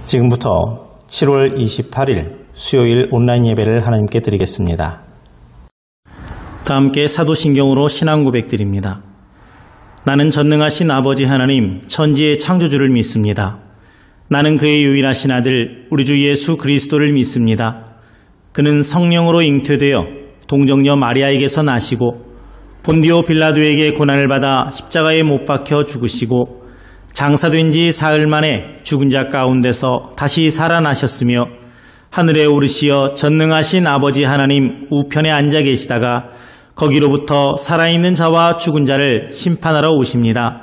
지금부터 7월 28일 수요일 온라인 예배를 하나님께 드리겠습니다. 다 함께 사도신경으로 신앙 고백드립니다. 나는 전능하신 아버지 하나님 천지의 창조주를 믿습니다. 나는 그의 유일하신 아들 우리 주 예수 그리스도를 믿습니다. 그는 성령으로 잉태되어 동정녀 마리아에게서 나시고 본디오 빌라도에게 고난을 받아 십자가에 못 박혀 죽으시고 장사된 지 사흘 만에 죽은 자 가운데서 다시 살아나셨으며 하늘에 오르시어 전능하신 아버지 하나님 우편에 앉아 계시다가 거기로부터 살아있는 자와 죽은 자를 심판하러 오십니다.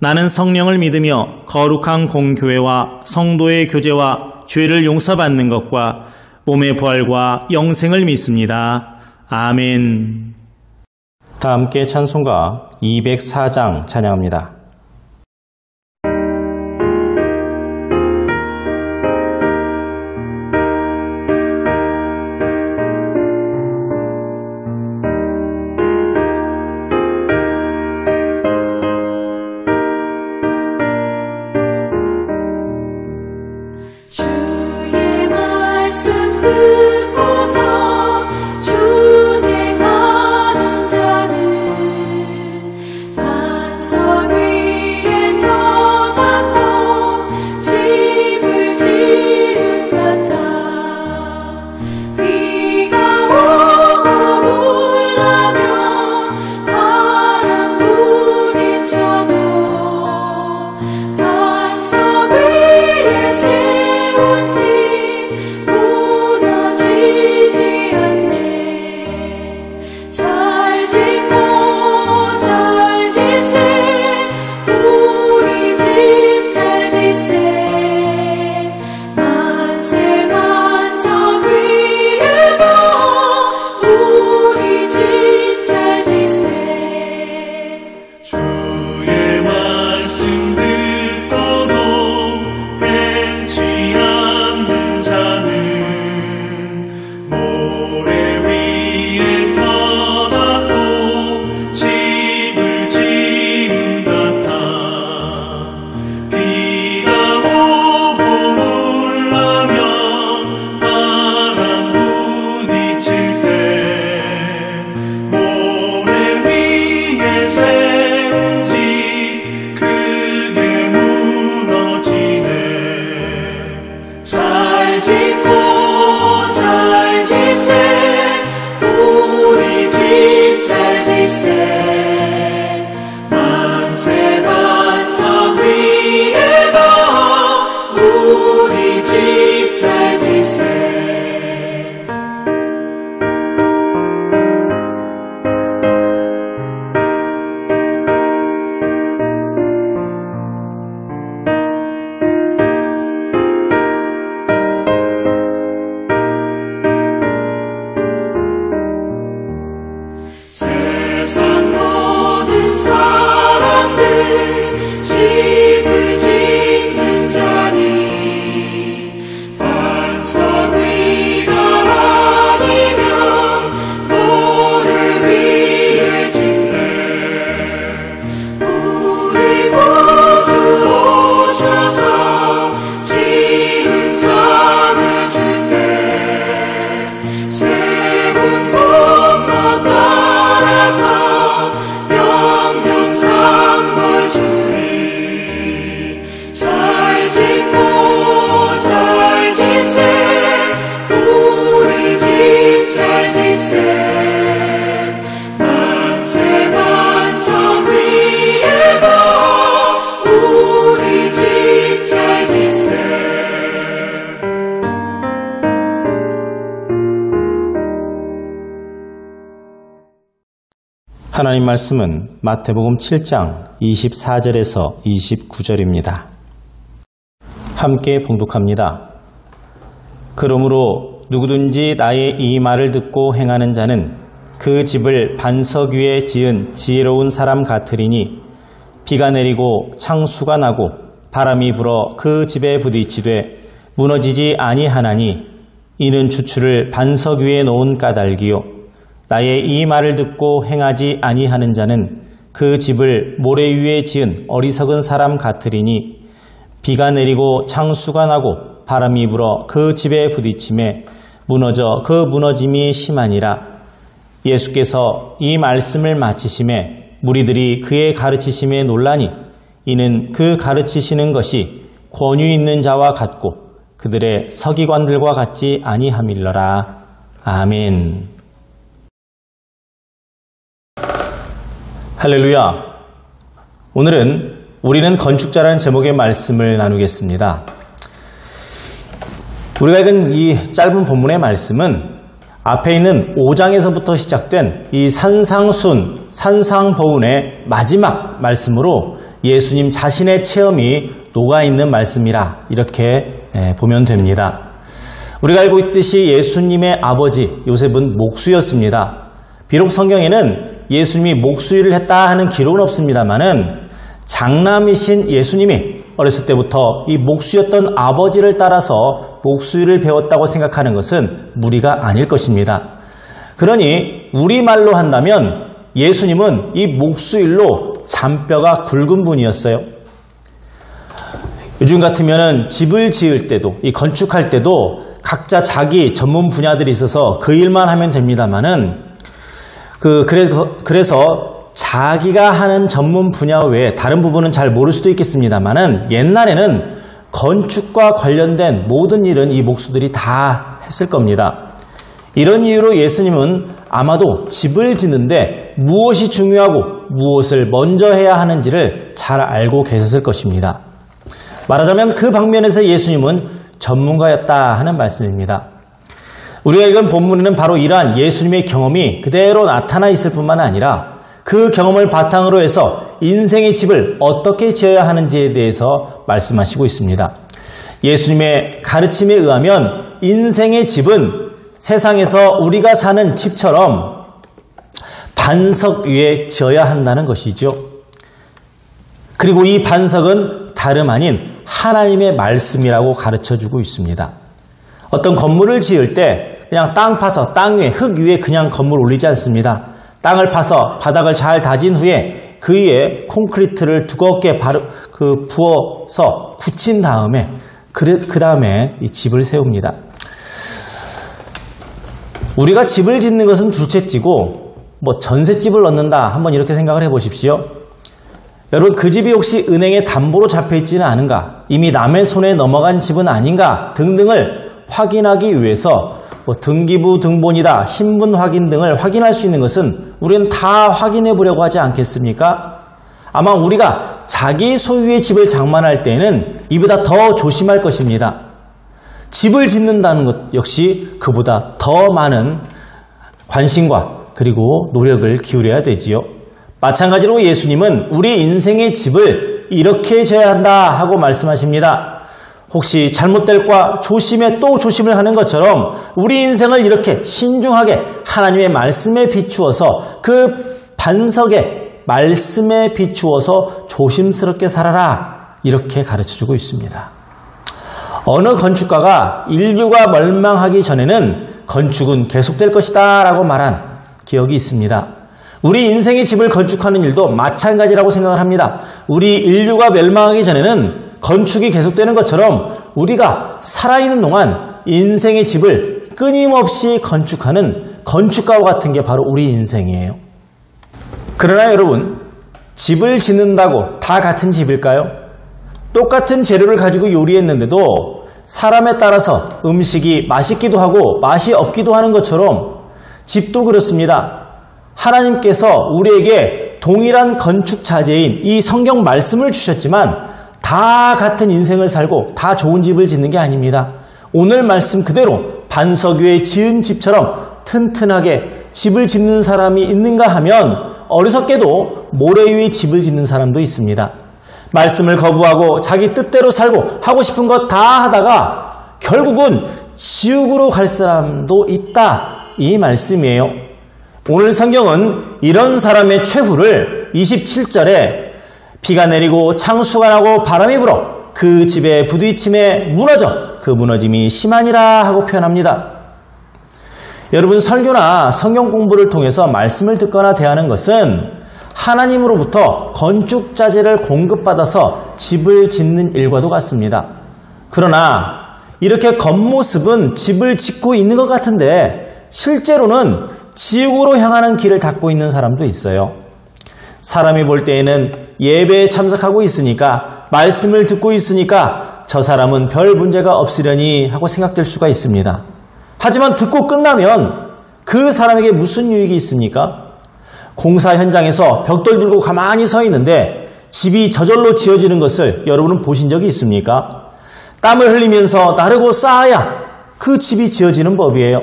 나는 성령을 믿으며 거룩한 공교회와 성도의 교제와 죄를 용서받는 것과 몸의 부활과 영생을 믿습니다. 아멘. 다 함께 찬송가 204장 찬양합니다. 하나님 말씀은 마태복음 7장 24절에서 29절입니다. 함께 봉독합니다. 그러므로 누구든지 나의 이 말을 듣고 행하는 자는 그 집을 반석 위에 지은 지혜로운 사람 같으리니 비가 내리고 창수가 나고 바람이 불어 그 집에 부딪히되 무너지지 아니하나니 이는 주추를 반석 위에 놓은 까닭이요 나의 이 말을 듣고 행하지 아니하는 자는 그 집을 모래 위에 지은 어리석은 사람 같으리니 비가 내리고 창수가 나고 바람이 불어 그 집에 부딪힘에 무너져 그 무너짐이 심하니라. 예수께서 이 말씀을 마치심에 무리들이 그의 가르치심에 놀라니 이는 그 가르치시는 것이 권위 있는 자와 같고 그들의 서기관들과 같지 아니함일러라. 아멘. 할렐루야. 오늘은 우리는 건축자라는 제목의 말씀을 나누겠습니다. 우리가 읽은 이 짧은 본문의 말씀은 앞에 있는 5장에서부터 시작된 이 산상순, 산상보훈의 마지막 말씀으로 예수님 자신의 체험이 녹아있는 말씀이라 이렇게 보면 됩니다. 우리가 알고 있듯이 예수님의 아버지 요셉은 목수였습니다. 비록 성경에는 예수님이 목수일을 했다 하는 기록은 없습니다만은 장남이신 예수님이 어렸을 때부터 이 목수였던 아버지를 따라서 목수일을 배웠다고 생각하는 것은 무리가 아닐 것입니다. 그러니 우리말로 한다면 예수님은 이 목수일로 잔뼈가 굵은 분이었어요. 요즘 같으면은 집을 지을 때도, 이 건축할 때도 각자 자기 전문 분야들이 있어서 그 일만 하면 됩니다만은 그래서 자기가 하는 전문 분야 외에 다른 부분은 잘 모를 수도 있겠습니다만은 옛날에는 건축과 관련된 모든 일은 이 목수들이 다 했을 겁니다. 이런 이유로 예수님은 아마도 집을 짓는데 무엇이 중요하고 무엇을 먼저 해야 하는지를 잘 알고 계셨을 것입니다. 말하자면 그 방면에서 예수님은 전문가였다 하는 말씀입니다. 우리가 읽은 본문에는 바로 이러한 예수님의 경험이 그대로 나타나 있을 뿐만 아니라 그 경험을 바탕으로 해서 인생의 집을 어떻게 지어야 하는지에 대해서 말씀하시고 있습니다. 예수님의 가르침에 의하면 인생의 집은 세상에서 우리가 사는 집처럼 반석 위에 지어야 한다는 것이죠. 그리고 이 반석은 다름 아닌 하나님의 말씀이라고 가르쳐주고 있습니다. 어떤 건물을 지을 때 그냥 땅 파서 땅 위에 흙 위에 그냥 건물 올리지 않습니다. 땅을 파서 바닥을 잘 다진 후에 그 위에 콘크리트를 두껍게 부어서 굳힌 다음에 그 다음에 이 집을 세웁니다. 우리가 집을 짓는 것은 둘째치고 전셋집을 얻는다 한번 이렇게 생각을 해보십시오. 여러분 그 집이 혹시 은행에 담보로 잡혀있지는 않은가, 이미 남의 손에 넘어간 집은 아닌가 등등을 확인하기 위해서 등기부 등본이다, 신분 확인 등을 확인할 수 있는 것은 우리는 다 확인해 보려고 하지 않겠습니까? 아마 우리가 자기 소유의 집을 장만할 때에는 이보다 더 조심할 것입니다. 집을 짓는다는 것 역시 그보다 더 많은 관심과 그리고 노력을 기울여야 되지요. 마찬가지로 예수님은 우리 인생의 집을 이렇게 지어야 한다 하고 말씀하십니다. 혹시 잘못될까 조심에 또 조심을 하는 것처럼 우리 인생을 이렇게 신중하게 하나님의 말씀에 비추어서 그 반석에 말씀에 비추어서 조심스럽게 살아라 이렇게 가르쳐주고 있습니다. 어느 건축가가 인류가 멸망하기 전에는 건축은 계속될 것이다 라고 말한 기억이 있습니다. 우리 인생의 집을 건축하는 일도 마찬가지라고 생각을 합니다. 우리 인류가 멸망하기 전에는 건축이 계속되는 것처럼 우리가 살아있는 동안 인생의 집을 끊임없이 건축하는 건축가와 같은 게 바로 우리 인생이에요. 그러나 여러분, 집을 짓는다고 다 같은 집일까요? 똑같은 재료를 가지고 요리했는데도 사람에 따라서 음식이 맛있기도 하고 맛이 없기도 하는 것처럼 집도 그렇습니다. 하나님께서 우리에게 동일한 건축 자재인 이 성경 말씀을 주셨지만 다 같은 인생을 살고 다 좋은 집을 짓는 게 아닙니다. 오늘 말씀 그대로 반석 위에 지은 집처럼 튼튼하게 집을 짓는 사람이 있는가 하면 어리석게도 모래 위에 집을 짓는 사람도 있습니다. 말씀을 거부하고 자기 뜻대로 살고 하고 싶은 것 다 하다가 결국은 지옥으로 갈 사람도 있다 이 말씀이에요. 오늘 성경은 이런 사람의 최후를 27절에 비가 내리고 창수가 나고 바람이 불어 그 집에 부딪힘에 무너져 그 무너짐이 심하니라 하고 표현합니다. 여러분 설교나 성경 공부를 통해서 말씀을 듣거나 대하는 것은 하나님으로부터 건축 자재를 공급받아서 집을 짓는 일과도 같습니다. 그러나 이렇게 겉모습은 집을 짓고 있는 것 같은데 실제로는 지옥으로 향하는 길을 닦고 있는 사람도 있어요. 사람이 볼 때에는 예배에 참석하고 있으니까, 말씀을 듣고 있으니까 저 사람은 별 문제가 없으려니 하고 생각될 수가 있습니다. 하지만 듣고 끝나면 그 사람에게 무슨 유익이 있습니까? 공사 현장에서 벽돌 들고 가만히 서 있는데 집이 저절로 지어지는 것을 여러분은 보신 적이 있습니까? 땀을 흘리면서 나르고 쌓아야 그 집이 지어지는 법이에요.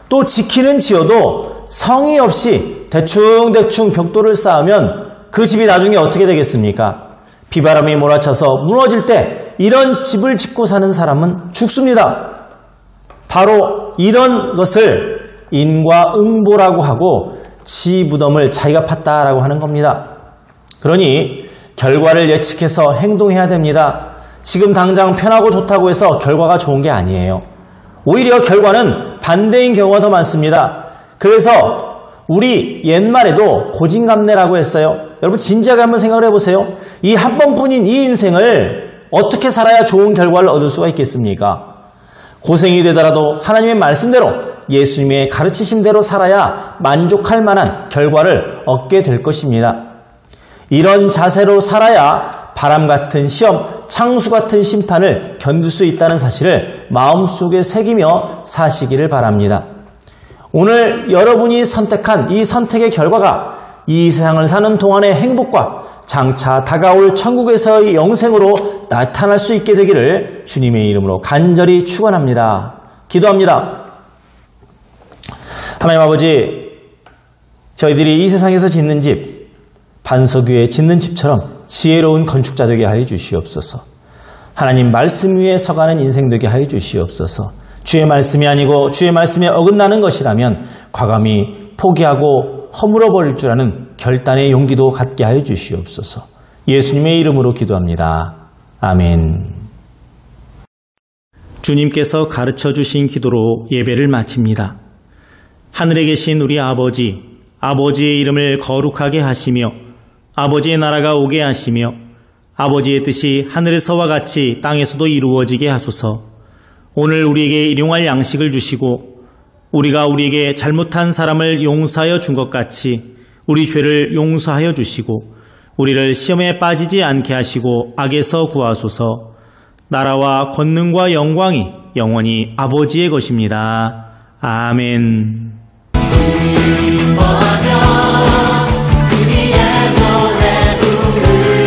또 지키는 지어도 성의 없이 대충대충 벽돌을 쌓으면 그 집이 나중에 어떻게 되겠습니까? 비바람이 몰아쳐서 무너질 때 이런 집을 짓고 사는 사람은 죽습니다. 바로 이런 것을 인과응보라고 하고 지무덤을 자기가 팠다라고 하는 겁니다. 그러니 결과를 예측해서 행동해야 됩니다. 지금 당장 편하고 좋다고 해서 결과가 좋은 게 아니에요. 오히려 결과는 반대인 경우가 더 많습니다. 그래서 우리 옛말에도 고진감래라고 했어요. 여러분 진지하게 한번 생각을 해보세요. 이 한 번뿐인 이 인생을 어떻게 살아야 좋은 결과를 얻을 수가 있겠습니까? 고생이 되더라도 하나님의 말씀대로 예수님의 가르치심대로 살아야 만족할 만한 결과를 얻게 될 것입니다. 이런 자세로 살아야 바람 같은 시험, 창수 같은 심판을 견딜 수 있다는 사실을 마음속에 새기며 사시기를 바랍니다. 오늘 여러분이 선택한 이 선택의 결과가 이 세상을 사는 동안의 행복과 장차 다가올 천국에서의 영생으로 나타날 수 있게 되기를 주님의 이름으로 간절히 축원합니다. 기도합니다. 하나님 아버지, 저희들이 이 세상에서 짓는 집, 반석 위에 짓는 집처럼 지혜로운 건축자 되게 하여 주시옵소서. 하나님 말씀 위에 서가는 인생 되게 하여 주시옵소서. 주의 말씀이 아니고 주의 말씀에 어긋나는 것이라면 과감히 포기하고 허물어버릴 줄 아는 결단의 용기도 갖게 하여 주시옵소서. 예수님의 이름으로 기도합니다. 아멘. 주님께서 가르쳐 주신 기도로 예배를 마칩니다. 하늘에 계신 우리 아버지, 아버지의 이름을 거룩하게 하시며 아버지의 나라가 오게 하시며 아버지의 뜻이 하늘에서와 같이 땅에서도 이루어지게 하소서. 오늘 우리에게 일용할 양식을 주시고 우리가 우리에게 잘못한 사람을 용서하여 준 것 같이 우리 죄를 용서하여 주시고 우리를 시험에 빠지지 않게 하시고 악에서 구하소서. 나라와 권능과 영광이 영원히 아버지의 것입니다. 아멘. 기뻐하며 주님의 노래 부르